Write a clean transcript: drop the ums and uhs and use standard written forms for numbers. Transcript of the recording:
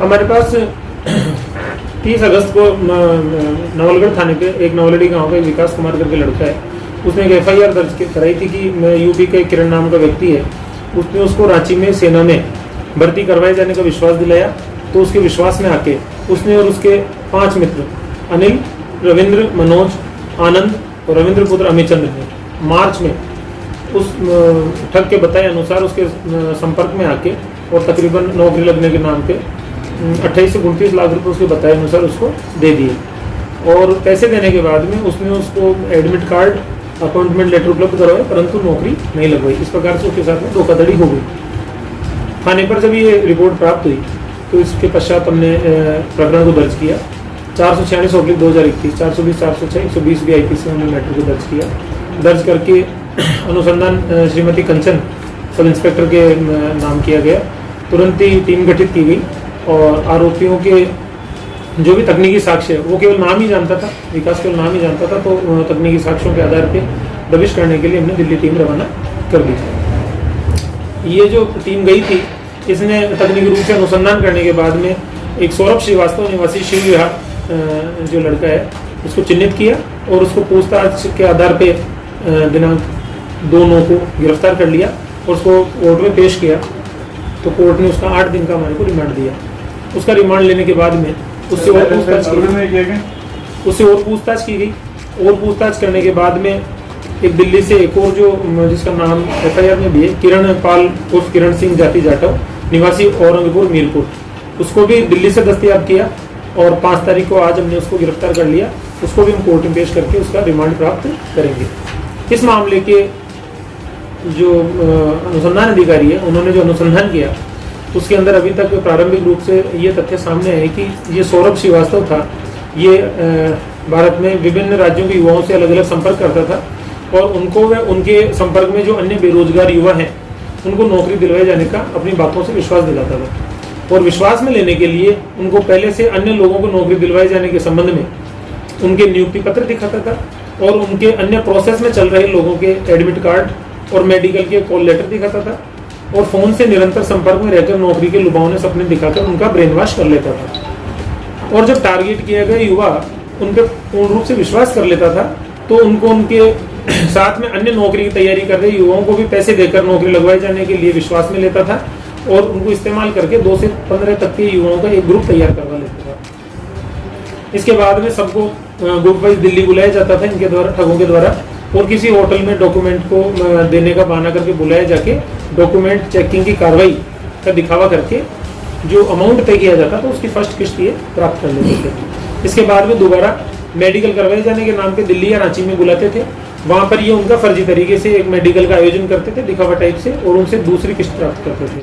हमारे पास 30 अगस्त को नवलगढ़ थाने पे एक नवलड़ी गांव का विकास कुमार करके लड़का है, उसने एक FIR दर्ज कराई थी कि यूपी का किरण नाम का व्यक्ति है, उसने उसको रांची में सेना में भर्ती करवाए जाने का विश्वास दिलाया। तो उसके विश्वास में आके उसने और उसके 5 मित्र अनिल, रविंद्र, मनोज, आनंद और रविंद्र पुत्र अमित चंद्र ने मार्च में उस ठग के बताए अनुसार उसके संपर्क में आके और तकरीबन नौकरी लगने के नाम पे 28 से 29 लाख रुपए उसके बताए अनुसार उसको दे दिए। और पैसे देने के बाद में उसने उसको एडमिट कार्ड, अपॉइंटमेंट लेटर उपलब्ध करवाए, परंतु नौकरी नहीं लगवाई। इस प्रकार से उसके साथ में धोखाधड़ी हो गई। थाने पर जब ये रिपोर्ट प्राप्त हुई तो इसके पश्चात हमने प्रकरण को दर्ज किया। 446/2021, 420, 406, 120 BIP से हमने मैटर को दर्ज किया। दर्ज करके अनुसंधान श्रीमती कंचन सब इंस्पेक्टर के नाम किया गया। तुरंत ही टीम गठित की गई और आरोपियों के जो भी तकनीकी साक्ष्य है वो केवल नाम ही जानता था, विकास केवल नाम ही जानता था, तो तकनीकी साक्ष्यों के आधार पे दबिश करने के लिए हमने दिल्ली टीम रवाना कर दी थी। ये जो टीम गई थी इसने तकनीकी रूप से अनुसंधान करने के बाद में एक सौरभ श्रीवास्तव निवासी शिव विहार जो लड़का है उसको चिन्हित किया और उसको पूछताछ के आधार पे दिनांक 2/9 को गिरफ्तार कर लिया और उसको कोर्ट में पेश किया। तो कोर्ट ने उसका 8 दिन का हमारे को रिमांड दिया। उसका रिमांड लेने के बाद में उससे और पूछताछ की गई और पूछताछ करने के बाद में एक दिल्ली से एक और जो जिसका नाम FIR में भी है, किरण पाल उर्फ किरण सिंह जाति जाटव निवासी औरंगपुर मीरपुर, उसको भी दिल्ली से दस्तयाब किया और 5 तारीख को आज हमने उसको गिरफ्तार कर लिया। उसको भी हम कोर्ट में पेश करके उसका रिमांड प्राप्त करेंगे। इस मामले के जो अनुसंधान अधिकारी है उन्होंने जो अनुसंधान किया उसके अंदर अभी तक प्रारंभिक रूप से ये तथ्य सामने है कि ये सौरभ श्रीवास्तव था, ये भारत में विभिन्न राज्यों के युवाओं से अलग अलग संपर्क करता था और उनको व उनके संपर्क में जो अन्य बेरोजगार युवा हैं उनको नौकरी दिलवाए जाने का अपनी बातों से विश्वास दिलाता था। और विश्वास में लेने के लिए उनको पहले से अन्य लोगों को नौकरी दिलवाए जाने के संबंध में उनके नियुक्ति पत्र दिखाता था और उनके अन्य प्रोसेस में चल रहे लोगों के एडमिट कार्ड और मेडिकल के कॉल लेटर दिखाता था और फोन से निरंतर संपर्क में रहकर नौकरी के लुभावने सपने दिखाकर उनका ब्रेन वॉश कर लेता था। और जब टारगेट किया गया युवा उन पर पूर्ण रूप से विश्वास कर लेता था तो उनको उनके साथ में अन्य नौकरी की तैयारी कर रहे युवाओं को भी पैसे देकर नौकरी लगवाए जाने के लिए विश्वास में लेता था और उनको इस्तेमाल करके 2 से 15 तक के युवाओं का एक ग्रुप तैयार करवा लेता था। इसके बाद में सबको ग्रुप वाइज दिल्ली बुलाया जाता था इनके द्वारा, ठगों के द्वारा, और किसी होटल में डॉक्यूमेंट को देने का बहाना करके बुलाया जाके डॉक्यूमेंट चेकिंग की कार्रवाई का दिखावा करके जो अमाउंट तय किया जाता था उसकी फर्स्ट किस्त ये प्राप्त कर लेते थे। इसके बाद में दोबारा मेडिकल करवाए जाने के नाम पे दिल्ली या रांची में बुलाते थे, वहाँ पर ये उनका फर्जी तरीके से एक मेडिकल का आयोजन करते थे दिखावा टाइप से और उनसे दूसरी किस्त प्राप्त करते थे।